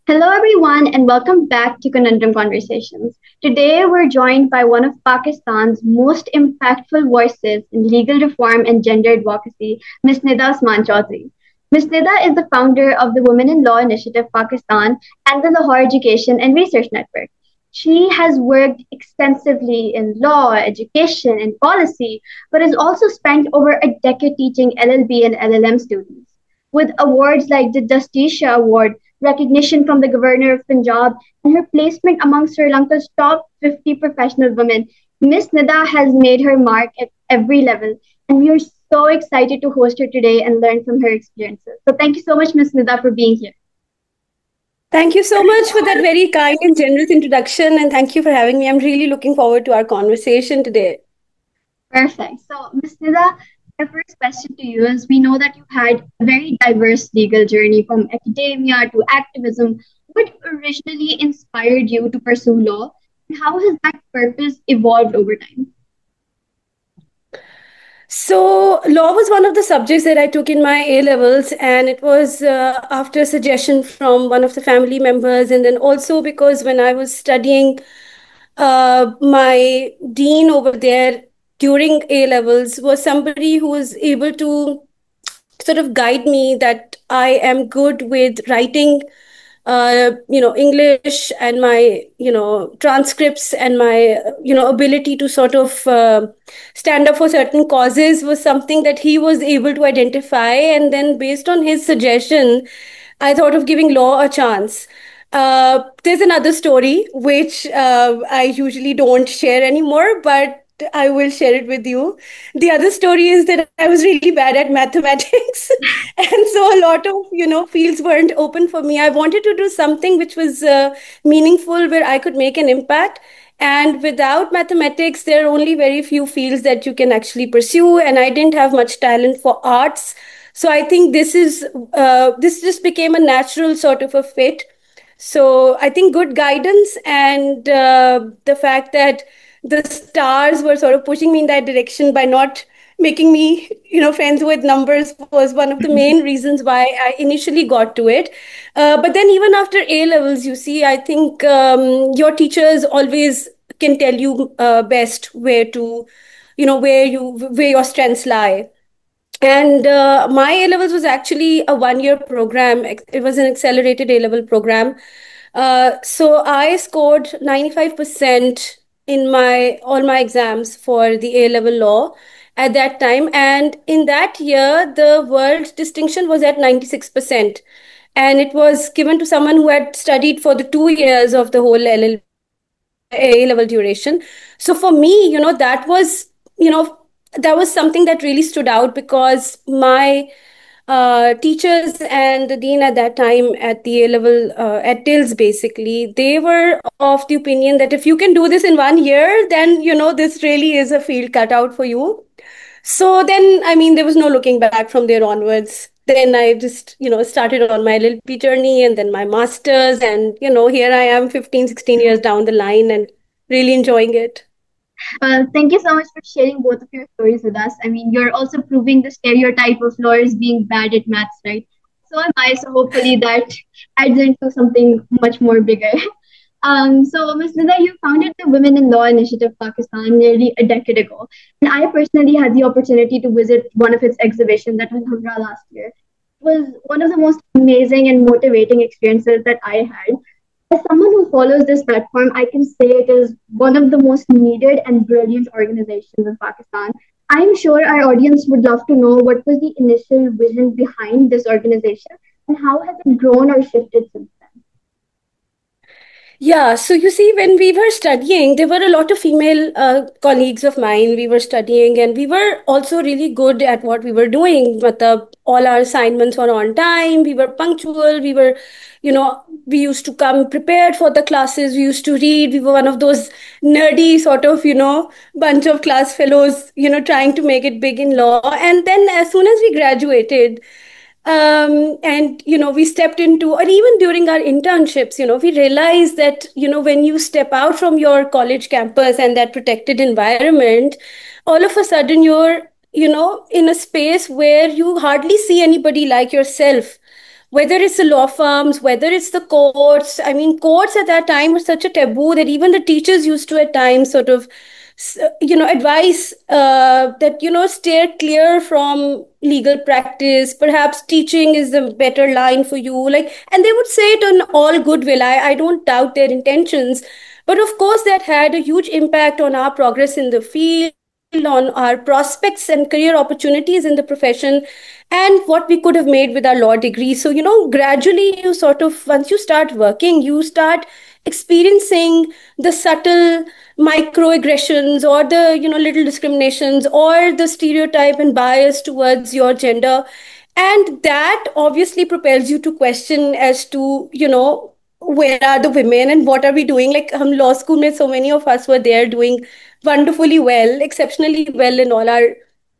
Hello, everyone, and welcome back to Conundrum Conversations. Today, we're joined by one of Pakistan's most impactful voices in legal reform and gender advocacy, Ms. Nida Osman Chaudhry. Ms. Nida is the founder of the Women in Law Initiative Pakistan and the Lahore Education and Research Network. She has worked extensively in law, education, and policy, but has also spent over a decade teaching LLB and LLM students. With awards like the Dastisha Award, recognition from the Governor of Punjab, and her placement among Sri Lanka's top 50 professional women, Miss Nida has made her mark at every level, and we are so excited to host her today and learn from her experiences. So thank you so much, Miss Nida, for being here. Thank you so much for that very kind and generous introduction, and thank you for having me. I'm really looking forward to our conversation today. Perfect. So, Ms. Nida, my first question to you is we know that you had a very diverse legal journey from academia to activism. What originally inspired you to pursue law, and how has that purpose evolved over time? So, law was one of the subjects that I took in my A levels, and it was after a suggestion from one of the family members, and then also because when I was studying, my dean over there during A levels was somebody who was able to sort of guide me that I am good with writing, English, and my, transcripts, and my, ability to sort of stand up for certain causes was something that he was able to identify. And then based on his suggestion, I thought of giving law a chance. There's another story which I usually don't share anymore, but I will share it with you. The other story is that I was really bad at mathematics, and so a lot of fields weren't open for me. I wanted to do something which was meaningful, where I could make an impact. And without mathematics, there are only very few fields that you can actually pursue. And I didn't have much talent for arts, so I think this just became a natural sort of a fit. So I think good guidance and the fact that the stars were sort of pushing me in that direction by not making me, friends with numbers was one of the main reasons why I initially got to it. But then even after A levels, you see, I think your teachers always can tell you best where to, where your strengths lie. And my A levels was actually a 1 year program. It was an accelerated A level program. So I scored 95% in my all my exams for the A level law at that time. And in that year, the world distinction was at 96%. And it was given to someone who had studied for the 2 years of the whole A level duration. So for me, that was something that really stood out, because my teachers and the dean at that time at the A level at TILS, basically, they were of the opinion that if you can do this in 1 year, then this really is a field cut out for you. So then, I mean, there was no looking back from there onwards. Then I just, started on my LLP journey, and then my master's. And, here I am 15, 16 years down the line and really enjoying it. Well, thank you so much for sharing both of your stories with us. I mean, you're also proving the stereotype of lawyers being bad at maths, right? So am I. So hopefully that adds into something much more bigger. So, Ms. Nida, you founded the Women in Law Initiative Pakistan nearly a decade ago. And I personally had the opportunity to visit one of its exhibitions that was Humra last year. It was one of the most amazing and motivating experiences that I had. As someone who follows this platform, I can say it is one of the most needed and brilliant organizations in Pakistan. I'm sure our audience would love to know what was the initial vision behind this organization and how has it grown or shifted since then. Yeah, so you see, when we were studying, there were a lot of female colleagues of mine. We were studying, and we were also really good at what we were doing. But all our assignments were on time. We were punctual. We used to come prepared for the classes. We used to read. We were one of those nerdy sort of, bunch of class fellows, trying to make it big in law. And then as soon as we graduated, and we stepped into, or even during our internships, we realized that when you step out from your college campus and that protected environment, all of a sudden you're in a space where you hardly see anybody like yourself whether it's the law firms, whether it's the courts. I mean, courts at that time were such a taboo that even the teachers used to at times sort of, advise that, steer clear from legal practice. Perhaps teaching is the better line for you. Like, and they would say it in all goodwill. I don't doubt their intentions. But of course, that had a huge impact on our progress in the field, on our prospects and career opportunities in the profession, and what we could have made with our law degree. So, gradually you sort of, once you start working, you start experiencing the subtle microaggressions, or the, little discriminations, or the stereotype and bias towards your gender. And that obviously propels you to question as to, where are the women and what are we doing? Like, law school, mein, so many of us were there doing wonderfully well, exceptionally well in all our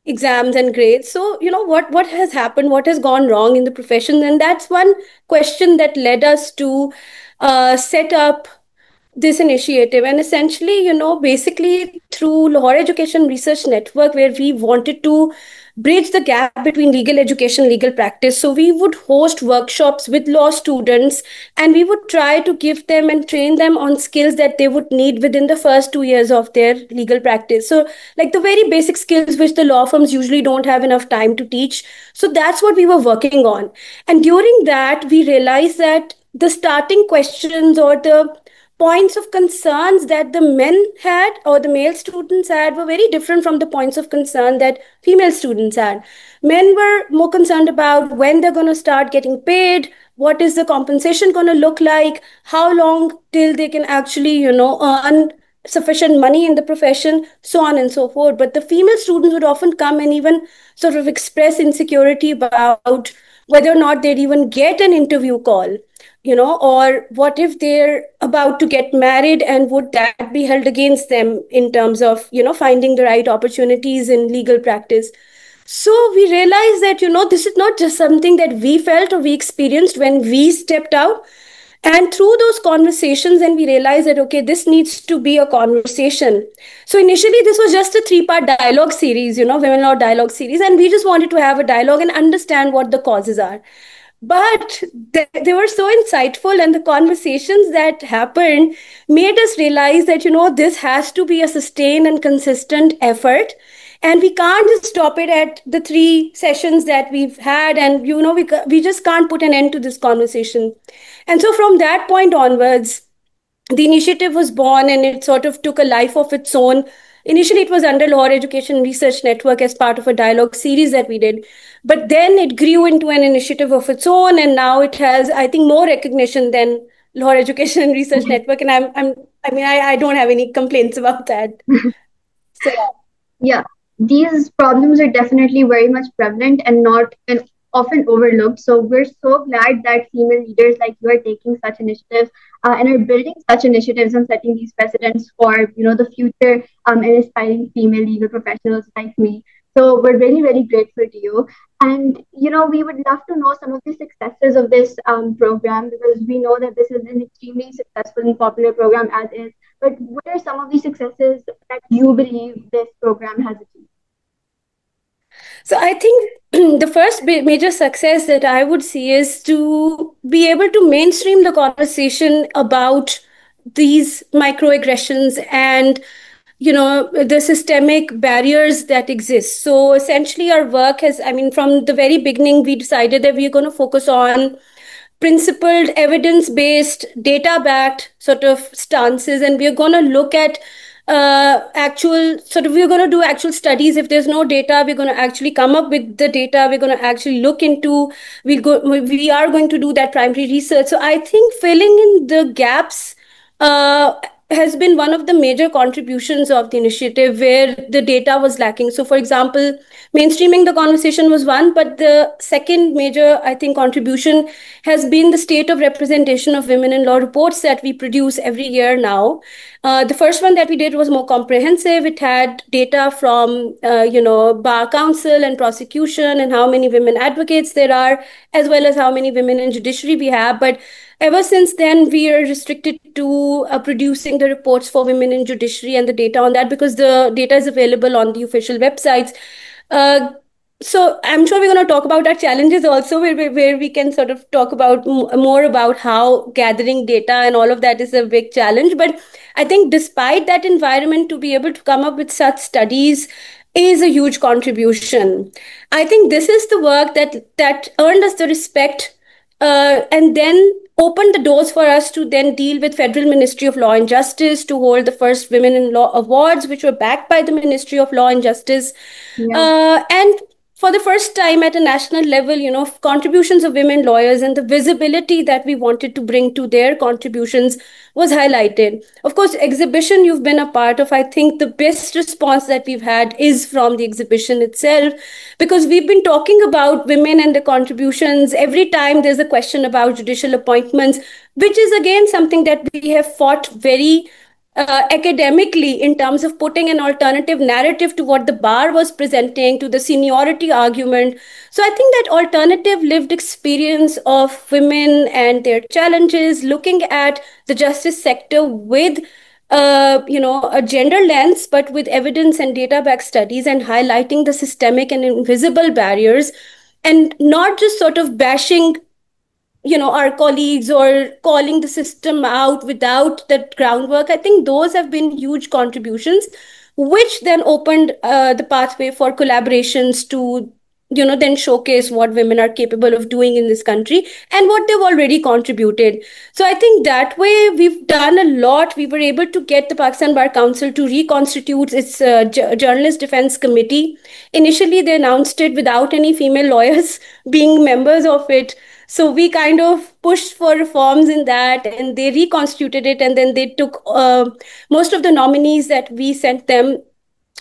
exams and grades. So, what has happened? What has gone wrong in the profession? And that's one question that led us to set up this initiative. And essentially, basically through Lahore Education Research Network, where we wanted to bridge the gap between legal education, legal practice. So we would host workshops with law students, and we would try to give them and train them on skills that they would need within the first 2 years of their legal practice. So, like, the very basic skills which the law firms usually don't have enough time to teach. So that's what we were working on. And during that, we realized that the starting questions, or the points of concerns that the men had, or the male students had, were very different from the points of concern that female students had. Men were more concerned about when they're going to start getting paid, what is the compensation going to look like, how long till they can actually, earn sufficient money in the profession, so on and so forth. But the female students would often come and even sort of express insecurity about whether or not they'd even get an interview call, or what if they're about to get married, and would that be held against them in terms of, finding the right opportunities in legal practice. So we realized that, this is not just something that we felt or we experienced when we stepped out. And through those conversations, then we realized that, okay, this needs to be a conversation. So initially, this was just a 3-part dialogue series, Women Law Dialogue series. And we just wanted to have a dialogue and understand what the causes are. But they were so insightful, and the conversations that happened made us realize that, this has to be a sustained and consistent effort. And we can't just stop it at the 3 sessions that we've had. And, we just can't put an end to this conversation. And so from that point onwards, the initiative was born, and it sort of took a life of its own. Initially, it was under Lahore Education Research Network as part of a dialogue series that we did. But then it grew into an initiative of its own, and now it has, I think, more recognition than Lahore Education Research Network. And I don't have any complaints about that. So, yeah, these problems are definitely very much prevalent and not and often overlooked. So we're so glad that female leaders like you are taking such initiatives and are building such initiatives and setting these precedents for the future and aspiring female legal professionals like me. So we're really, really grateful to you. And we would love to know some of the successes of this program, because we know that this is an extremely successful and popular program as is. But what are some of the successes that you believe this program has achieved? So I think the first major success that I would see is to be able to mainstream the conversation about these microaggressions and, the systemic barriers that exist. So essentially our work has, from the very beginning, we decided that we are going to focus on principled, evidence-based, data-backed sort of stances, and we are going to look at we're going to do actual studies. If there's no data, we're going to actually come up with the data. We're going to actually look into, we are going to do that primary research. So I think filling in the gaps has been one of the major contributions of the initiative, where the data was lacking. So, for example, mainstreaming the conversation was one, but the second major, I think, contribution has been the state of representation of women in law reports that we produce every year now. The first one that we did was more comprehensive. It had data from, bar council and prosecution, and how many women advocates there are, as well as how many women in judiciary we have. But ever since then, we are restricted to producing the reports for women in judiciary and the data on that, because the data is available on the official websites. So I'm sure we're going to talk about our challenges also, where we can sort of talk about more about how gathering data and all of that is a big challenge. But I think despite that environment, to be able to come up with such studies is a huge contribution. I think this is the work that earned us the respect, and then opened the doors for us to then deal with Federal Ministry of Law and Justice, to hold the first Women in Law Awards, which were backed by the Ministry of Law and Justice. Yeah. And for the first time at a national level, contributions of women lawyers and the visibility that we wanted to bring to their contributions was highlighted. Of course, exhibition you've been a part of, I think the best response that we've had is from the exhibition itself, because we've been talking about women and the contributions every time there's a question about judicial appointments, which is again something that we have fought very academically, in terms of putting an alternative narrative to what the bar was presenting, to the seniority argument. So I think that alternative lived experience of women and their challenges, looking at the justice sector with a gender lens, but with evidence and data backed studies, and highlighting the systemic and invisible barriers, and not just sort of bashing our colleagues or calling the system out without that groundwork. I think those have been huge contributions, which then opened the pathway for collaborations to then showcase what women are capable of doing in this country and what they've already contributed. So I think that way we've done a lot. We were able to get the Pakistan Bar Council to reconstitute its journalist defense committee. Initially they announced it without any female lawyers being members of it, so we kind of pushed for reforms in that, and they reconstituted it, and then they took most of the nominees that we sent them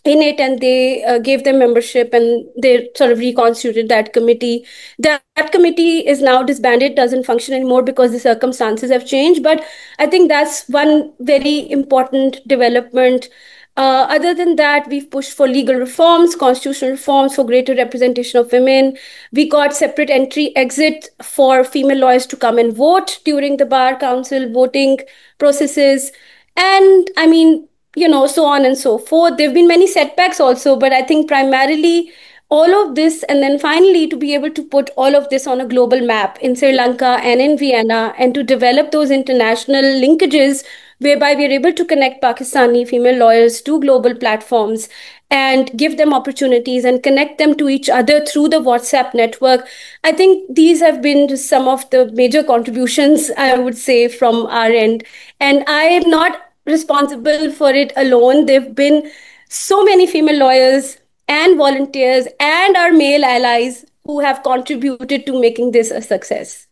in it, and they gave them membership, and they sort of reconstituted that committee. That committee is now disbanded, doesn't function anymore because the circumstances have changed. But I think that's one very important development. Other than that, we've pushed for legal reforms, constitutional reforms for greater representation of women. We got separate entry exit for female lawyers to come and vote during the Bar Council voting processes. And I mean, so on and so forth. There have been many setbacks also, but I think primarily all of this, and then finally to be able to put all of this on a global map in Sri Lanka and in Vienna, and to develop those international linkages whereby we are able to connect Pakistani female lawyers to global platforms and give them opportunities and connect them to each other through the WhatsApp network. I think these have been just some of the major contributions, I would say, from our end. And I am not responsible for it alone. There have been so many female lawyers and volunteers and our male allies who have contributed to making this a success.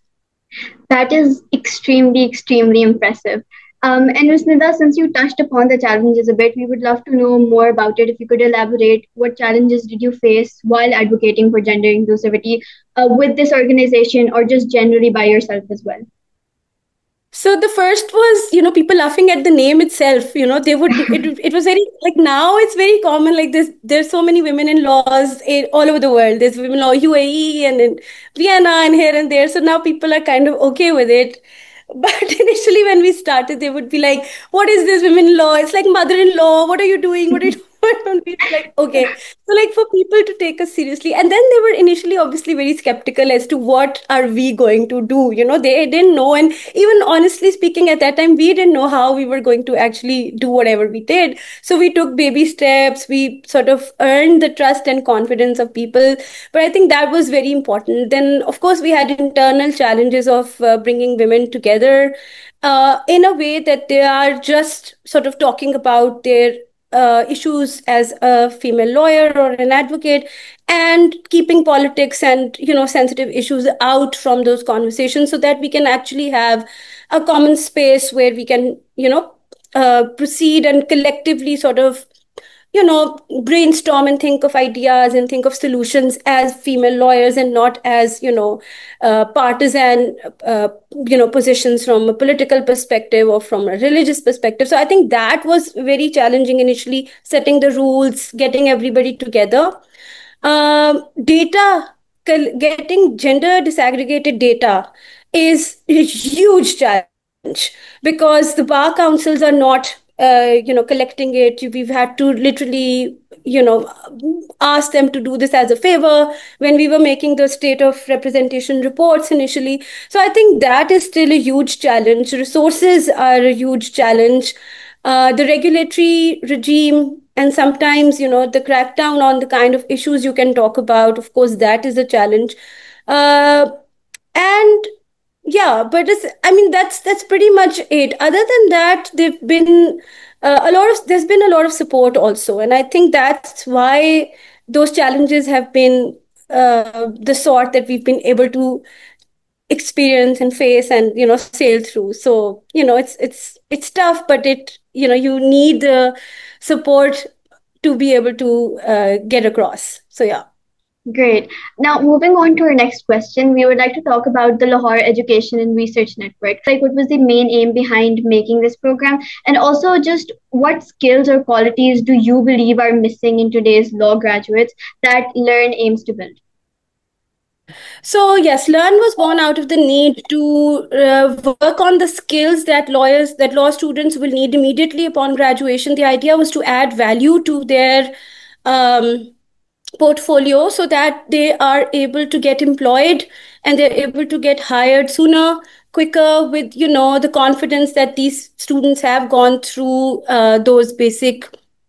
That is extremely, extremely impressive. And Ms. Nida, since you touched upon the challenges a bit, we would love to know more about it. If you could elaborate, what challenges did you face while advocating for gender inclusivity with this organization, or just generally by yourself as well? So the first was, people laughing at the name itself. They would, it was very, like, now it's very common, like there's so many women in laws all over the world. There's women law UAE and in Vienna and here and there. So now people are kind of okay with it. But initially when we started, they would be like, what is this women-in-law? It's like mother-in-law. What are you doing? What are you doing? And we were like, okay. So like for people to take us seriously. And then they were initially obviously very skeptical as to what are we going to do? They didn't know. And even honestly speaking, at that time, we didn't know how we were going to actually do whatever we did. So we took baby steps. We sort of earned the trust and confidence of people. But I think that was very important. Then, of course, we had internal challenges of bringing women together in a way that they are just sort of talking about their issues as a female lawyer or an advocate, and keeping politics and sensitive issues out from those conversations, so that we can actually have a common space where we can proceed and collectively sort of brainstorm and think of ideas and think of solutions as female lawyers, and not as partisan positions from a political perspective or from a religious perspective. So I think that was very challenging initially, setting the rules, getting everybody together. Data, getting gender disaggregated data is a huge challenge, because the bar councils are not collecting it. We've had to literally, ask them to do this as a favor when we were making the state of representation reports initially. So I think that is still a huge challenge. Resources are a huge challenge. The regulatory regime, and sometimes, the crackdown on the kind of issues you can talk about, of course, that is a challenge. Uh, and yeah, but I mean, that's pretty much it. Other than that, there's been a lot of support also, and I think that's why those challenges have been the sort that we've been able to experience and face and sail through. So it's tough, but you need the support to be able to get across. So yeah. Great. Now, moving on to our next question, we would like to talk about the Lahore Education and Research Network. Like, what was the main aim behind making this program? And also, just what skills or qualities do you believe are missing in today's law graduates that Learn aims to build? So yes, Learn was born out of the need to work on the skills that law students will need immediately upon graduation. The idea was to add value to their um, portfolio so that they are able to get employed and they're able to get hired sooner, quicker, with the confidence that these students have gone through those basic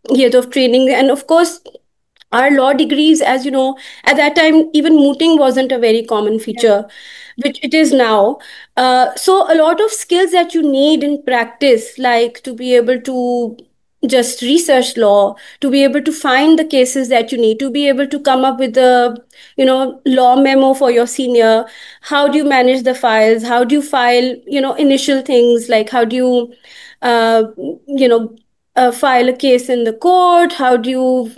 years of training. And of course, our law degrees, as you know, at that time even mooting wasn't a very common feature, which it is now. So a lot of skills that you need in practice, like to be able to just research law, to be able to find the cases that you need, to be able to come up with a law memo for your senior. How do you manage the files? How do you file initial things, like how do you uh, you know file a case in the court? How do you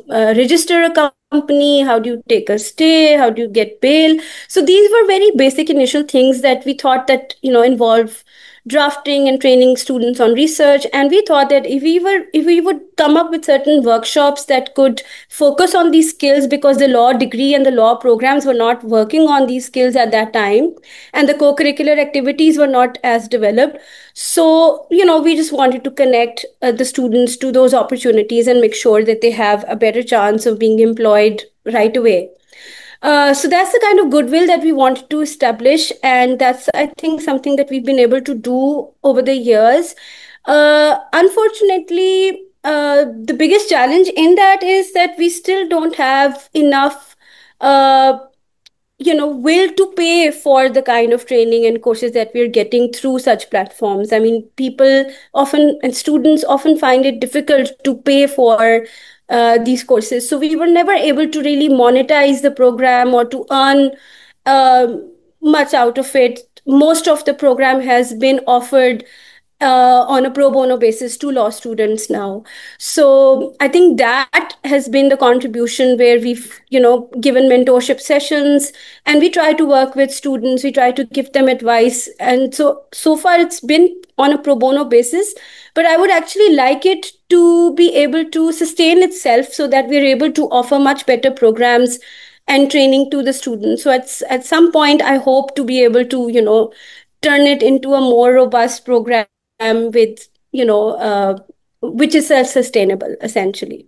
register a company? How do you take a stay? How do you get bail? So these were very basic initial things that we thought that involve drafting and training students on research. And we thought that if we would come up with certain workshops that could focus on these skills, because the law degree and the law programs were not working on these skills at that time, and the co-curricular activities were not as developed. So we just wanted to connect the students to those opportunities and make sure that they have a better chance of being employed right away. So that's the kind of goodwill that we wanted to establish, and that's, I think, something that we've been able to do over the years. Unfortunately, the biggest challenge in that is that we still don't have enough uh, will to pay for the kind of training and courses that we're getting through such platforms. I mean, people often and students often find it difficult to pay for these courses. So we were never able to really monetize the program or to earn much out of it. Most of the program has been offered on a pro bono basis to law students now. So I think that has been the contribution, where we've given mentorship sessions, and we try to work with students, we try to give them advice. And so far it's been on a pro bono basis, but I would actually like it to be able to sustain itself so that we're able to offer much better programs and training to the students. So at some point I hope to be able to turn it into a more robust program with which is self-sustainable essentially.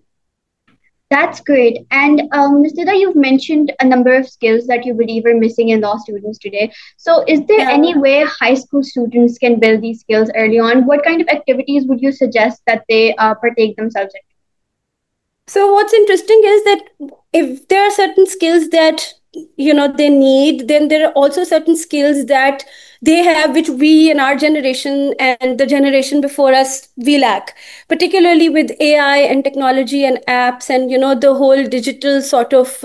That's great. And Ms. Nida, you've mentioned a number of skills that you believe are missing in law students today. So is there any way high school students can build these skills early on? What kind of activities would you suggest that they partake themselves in? So what's interesting is that if there are certain skills that they need, then there are also certain skills that they have which we in our generation and the generation before us we lack, particularly with AI and technology and apps and the whole digital sort of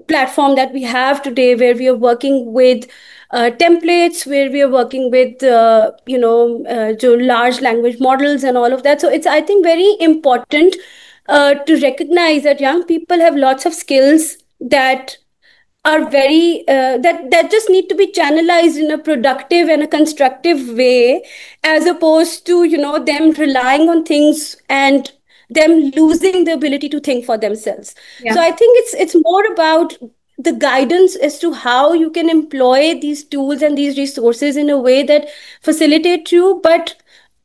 platform that we have today, where we are working with templates, where we are working with large language models and all of that. So it's, I think, very important to recognize that young people have lots of skills that are very that just need to be channelized in a productive and a constructive way, as opposed to them relying on things and them losing the ability to think for themselves. So I think it's more about the guidance as to how you can employ these tools and these resources in a way that facilitate you, but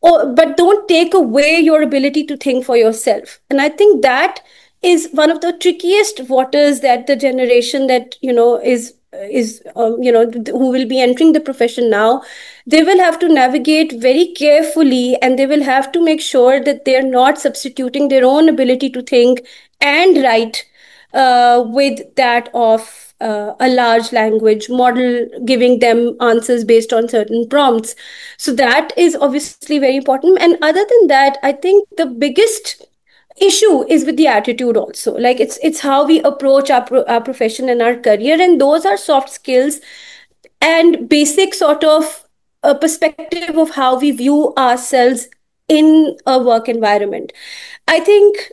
but don't take away your ability to think for yourself. And I think that is one of the trickiest waters that the generation that who will be entering the profession now, they will have to navigate very carefully, and they will have to make sure that they are not substituting their own ability to think and write with that of a large language model giving them answers based on certain prompts. So that is obviously very important. And other than that, I think the biggest issue is with the attitude also. Like it's how we approach our profession and our career, and those are soft skills and basic sort of a perspective of how we view ourselves in a work environment. I think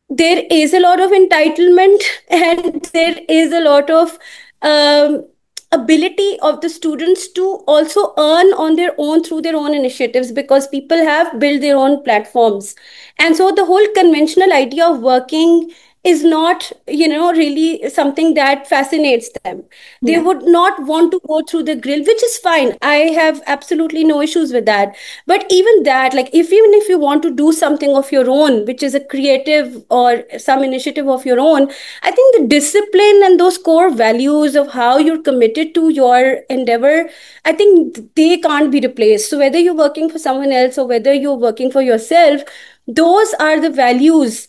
there is a lot of entitlement and there is a lot of um, ability of the students to also earn on their own through their own initiatives, because people have built their own platforms. And so the whole conventional idea of working is not, really something that fascinates them. They Yeah. would not want to go through the grill, which is fine. I have absolutely no issues with that. But even that, like, if even if you want to do something of your own, which is a creative or some initiative of your own, I think the discipline and those core values of how you're committed to your endeavor, I think they can't be replaced. So whether you're working for someone else or whether you're working for yourself, those are the values,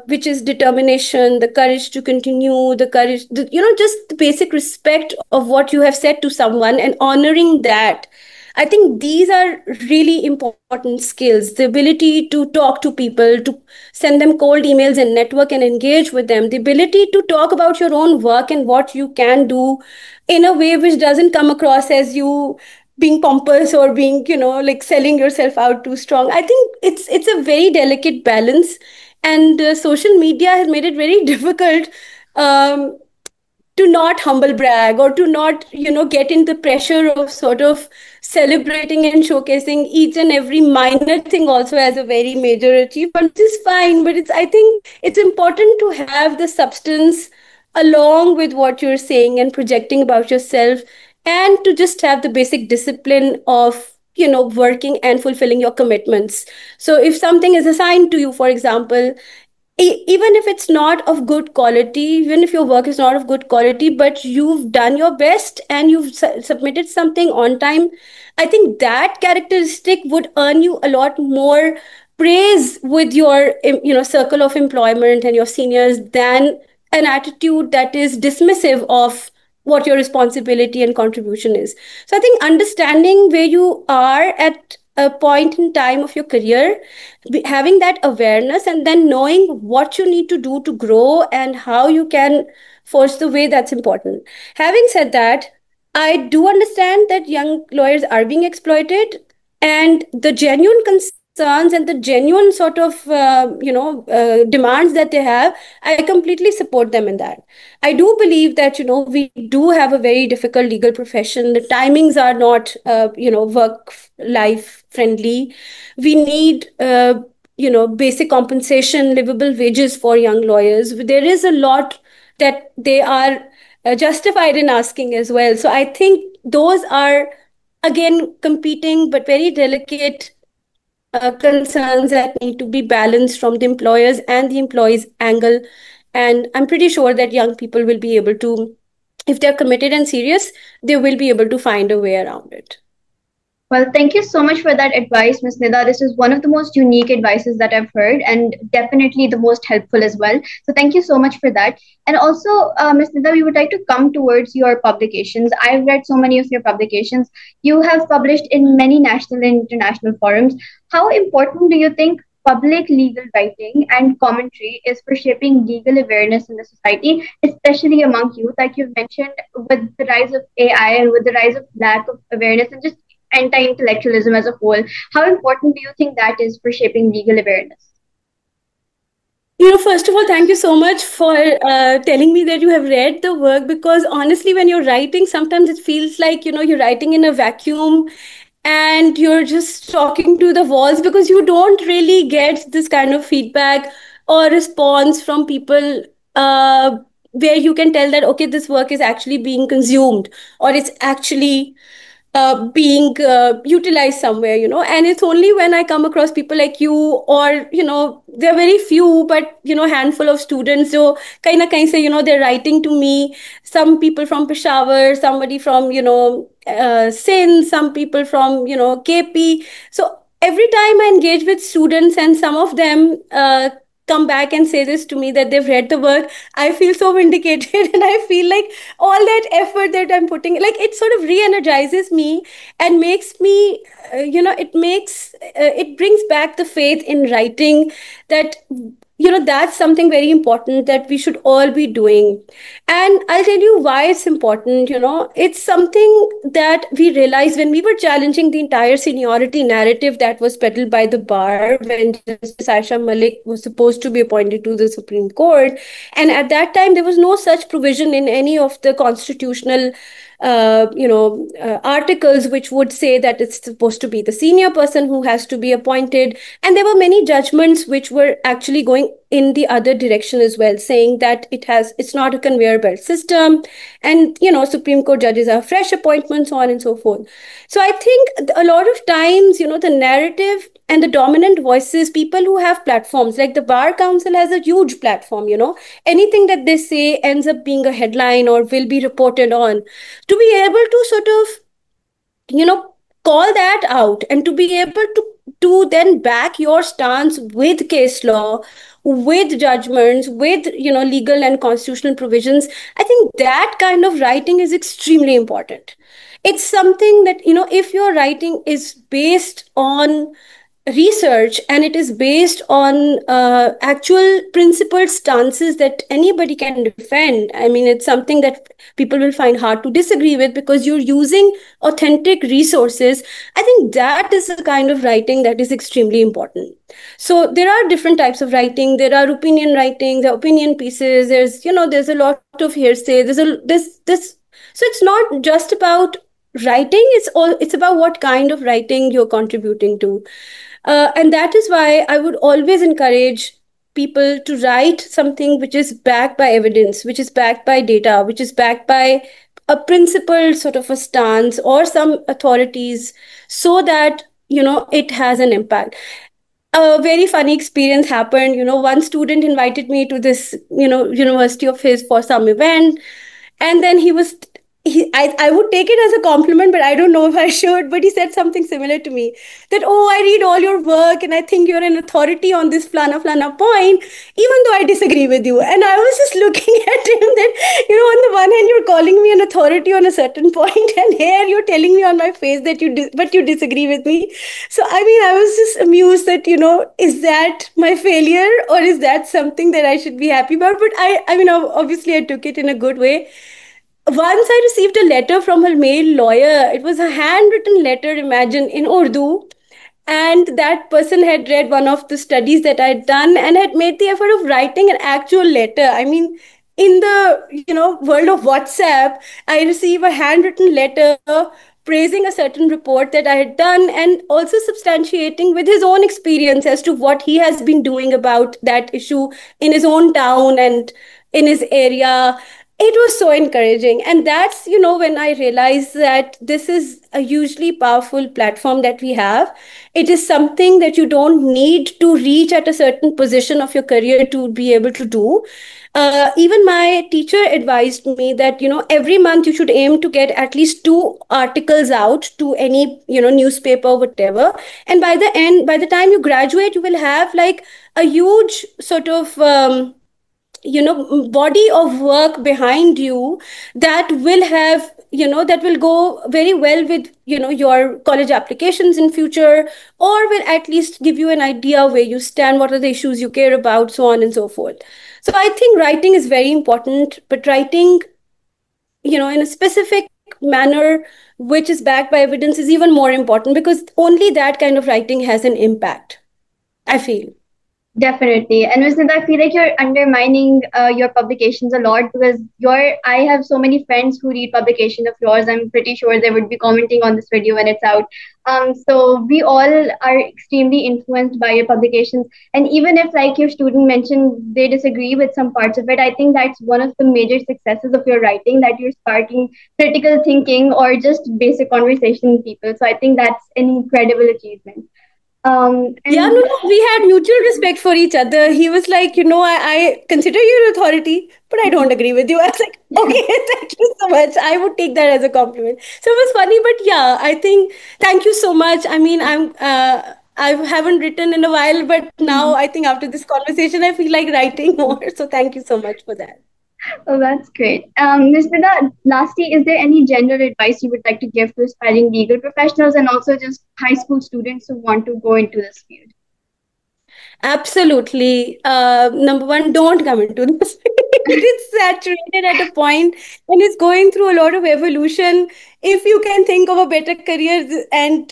which is determination, the courage to continue, the courage, just the basic respect of what you have said to someone and honoring that. I think these are really important skills. The ability to talk to people, to send them cold emails and network and engage with them, the ability to talk about your own work and what you can do in a way which doesn't come across as you being pompous or being, like selling yourself out too strong. I think it's a very delicate balance, and social media has made it very difficult um, to not humble brag or to not, get in the pressure of sort of celebrating and showcasing each and every minor thing also as a very major achievement, which is fine. But I think it's important to have the substance along with what you're saying and projecting about yourself, and to just have the basic discipline of, working and fulfilling your commitments. So if something is assigned to you, for example, even if it's not of good quality, even if your work is not of good quality, but you've done your best and you've submitted something on time, I think that characteristic would earn you a lot more praise with your circle of employment and your seniors than an attitude that is dismissive of what your responsibility and contribution is. So I think understanding where you are at a point in time of your career, having that awareness, and then knowing what you need to do to grow and how you can force the way, that's important. Having said that, I do understand that young lawyers are being exploited, and the genuine concerns and the genuine sort of demands that they have, I completely support them in that. I do believe that we do have a very difficult legal profession. The timings are not work life friendly. We need basic compensation, livable wages for young lawyers. There is a lot that they are justified in asking as well. So I think those are again competing but very delicate concerns that need to be balanced from the employers and the employees angle. And I'm pretty sure that young people will be able to, if they're committed and serious, they will be able to find a way around it. Well, thank you so much for that advice, Ms. Nida. This is one of the most unique advices that I've heard, and definitely the most helpful as well. So thank you so much for that. And also, Ms. Nida, we would like to come towards your publications. I've read so many of your publications. You have published in many national and international forums. How important do you think public legal writing and commentary is for shaping legal awareness in the society, especially among youth, like you've mentioned, with the rise of AI and with the rise of lack of awareness and just anti-intellectualism as a whole? How important do you think that is for shaping legal awareness? First of all, thank you so much for telling me that you have read the work, because honestly, when you're writing, sometimes it feels like, you're writing in a vacuum and you're just talking to the walls, because you don't really get this kind of feedback or response from people where you can tell that, okay, this work is actually being consumed, or it's actually being utilized somewhere, and it's only when I come across people like you, or there are very few, but handful of students who kahin na kahin say, they're writing to me. Some people from Peshawar, somebody from Sindh, some people from KP. So every time I engage with students, and some of them come back and say this to me, that they've read the work, I feel so vindicated and I feel like all that effort that I'm putting, like, it sort of re-energizes me and makes me it brings back the faith in writing, that that's something very important that we should all be doing. And I'll tell you why it's important. It's something that we realized when we were challenging the entire seniority narrative that was peddled by the bar when Justice Aisha Malik was supposed to be appointed to the Supreme Court. And at that time, there was no such provision in any of the constitutional articles which would say that it's supposed to be the senior person who has to be appointed. And there were many judgments which were actually going in the other direction as well, saying that it's not a conveyor belt system, and Supreme Court judges are fresh appointments, so on and so forth. So I think a lot of times, the narrative and the dominant voices, people who have platforms, like the Bar Council has a huge platform, anything that they say ends up being a headline or will be reported on. To be able to sort of call that out, and to be able to then back your stance with case law, with judgments, with legal and constitutional provisions, I think that kind of writing is extremely important. It's something that, if your writing is based on research, and it is based on actual principled stances that anybody can defend, I mean, it's something that people will find hard to disagree with, because you're using authentic resources. I think that is the kind of writing that is extremely important. So there are different types of writing. There are opinion writing, there are opinion pieces, there's a lot of hearsay, there's a this so it's not just about writing, it's about what kind of writing you're contributing to. And that is why I would always encourage people to write something which is backed by evidence, which is backed by data, which is backed by a principled sort of a stance or some authorities, so that it has an impact. A very funny experience happened. One student invited me to this university of his for some event, and then I would take it as a compliment, but I don't know if I should. But he said something similar to me, that, oh, I read all your work and I think you're an authority on this flana point, even though I disagree with you. And I was just looking at him that, on the one hand, you're calling me an authority on a certain point, and here you're telling me on my face that but you disagree with me. So, I mean, I was just amused that, is that my failure, or is that something that I should be happy about? But I mean, obviously, I took it in a good way. Once I received a letter from her male lawyer. It was a handwritten letter, imagine, in Urdu. And that person had read one of the studies that I'd done and had made the effort of writing an actual letter. I mean, in the world of WhatsApp, I receive a handwritten letter praising a certain report that I had done, and also substantiating with his own experience as to what he has been doing about that issue in his own town and in his area. It was so encouraging. And that's, when I realized that this is a hugely powerful platform that we have. It is something that you don't need to reach at a certain position of your career to be able to do. Even my teacher advised me that, every month you should aim to get at least 2 articles out to any, newspaper, whatever. And by the time you graduate, you will have like a huge sort of, body of work behind you that will have, that will go very well with, your college applications in future, or will at least give you an idea where you stand, what are the issues you care about, so on and so forth. So I think writing is very important, but writing, in a specific manner, which is backed by evidence, is even more important, because only that kind of writing has an impact, I feel. Definitely. And Ms. Nida, I feel like you're undermining your publications a lot because I have so many friends who read publication of yours. I'm pretty sure they would be commenting on this video when it's out. So we all are extremely influenced by your publications. And even if, like your student mentioned, they disagree with some parts of it, I think that's one of the major successes of your writing, that you're sparking critical thinking or just basic conversation in people. So I think that's an incredible achievement. Yeah, And no, no, we had mutual respect for each other. He was like, I consider you an authority, but I don't agree with you. I was like, okay, thank you so much. I would take that as a compliment. So it was funny, but yeah, I think thank you so much. I mean, I haven't written in a while, but now I think after this conversation, I feel like writing more. So thank you so much for that. Oh, that's great. Ms. Nida, lastly, is there any general advice you would like to give to aspiring legal professionals and also just high school students who want to go into this field? Absolutely. Number one, don't come into this. It's saturated at a point and it's going through a lot of evolution. If you can think of a better career and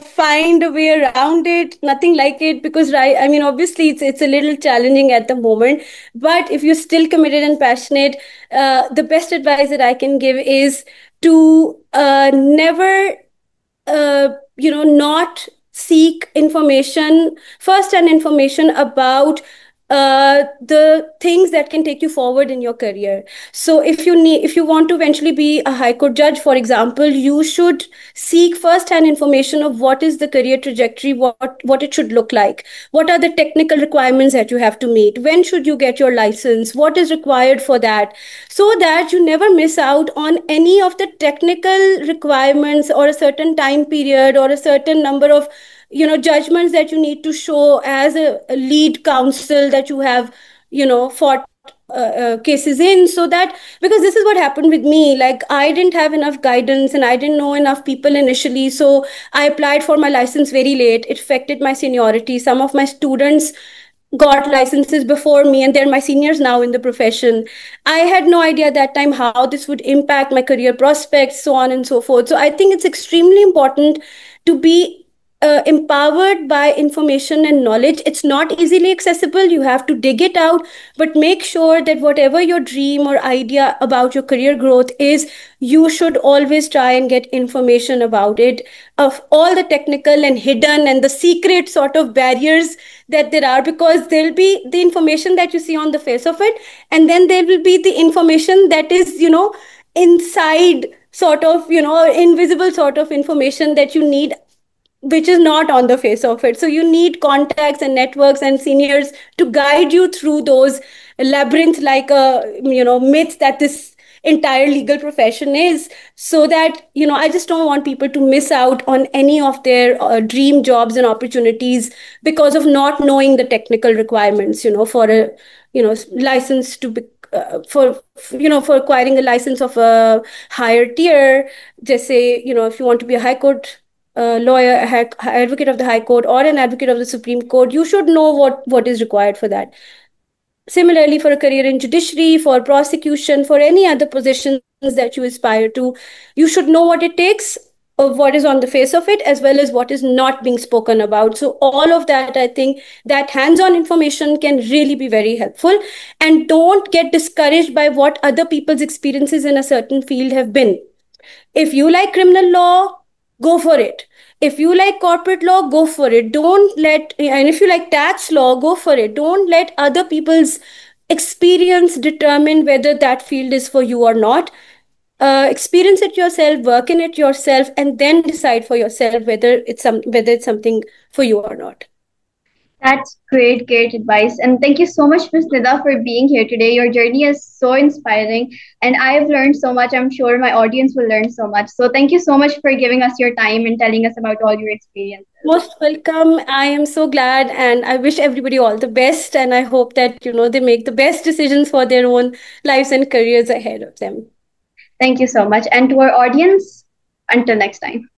find a way around it, nothing like it, because right, I mean, obviously it's a little challenging at the moment. But if you're still committed and passionate, the best advice that I can give is to never not seek information, first hand information about the things that can take you forward in your career. So if you want to eventually be a high court judge, for example, you should seek first hand information of what is the career trajectory, what it should look like, what are the technical requirements that you have to meet, when should you get your license, what is required for that, so that you never miss out on any of the technical requirements or a certain time period or a certain number of judgments that you need to show as a lead counsel that you have fought cases in. So that, because this is what happened with me, like I didn't have enough guidance and I didn't know enough people initially, so I applied for my license very late. It affected my seniority. Some of my students got licenses before me and they're my seniors now in the profession. I had no idea at that time how this would impact my career prospects, so on and so forth. So I think it's extremely important to be empowered by information and knowledge. It's not easily accessible. You have to dig it out, but make sure that whatever your dream or idea about your career growth is, you should always try and get information about it, of all the technical and hidden and the secret sort of barriers that there are, because there'll be the information that you see on the face of it, and then there will be the information that is inside, sort of invisible sort of information that you need, which is not on the face of it. So you need contacts and networks and seniors to guide you through those labyrinth, like a myth that this entire legal profession is. So that I just don't want people to miss out on any of their dream jobs and opportunities because of not knowing the technical requirements for a license to be for acquiring a license of a higher tier. Just say, if you want to be a high court lawyer, advocate of the High Court, or an advocate of the Supreme Court, you should know what is required for that. Similarly, for a career in judiciary, for prosecution, for any other positions that you aspire to, you should know what it takes, of what is on the face of it, as well as what is not being spoken about. So all of that, I think that hands-on information can really be very helpful. And don't get discouraged by what other people's experiences in a certain field have been. If you like criminal law, go for it. If you like corporate law, go for it. And if you like tax law, go for it. Don't let other people's experience determine whether that field is for you or not. Experience it yourself, work in it yourself, and then decide for yourself whether it's something for you or not. That's great, great advice. And thank you so much, Ms. Nida, for being here today. Your journey is so inspiring, and I have learned so much. I'm sure my audience will learn so much. So thank you so much for giving us your time and telling us about all your experiences. Most welcome. I am so glad, and I wish everybody all the best. And I hope that they make the best decisions for their own lives and careers ahead of them. Thank you so much. And to our audience, until next time.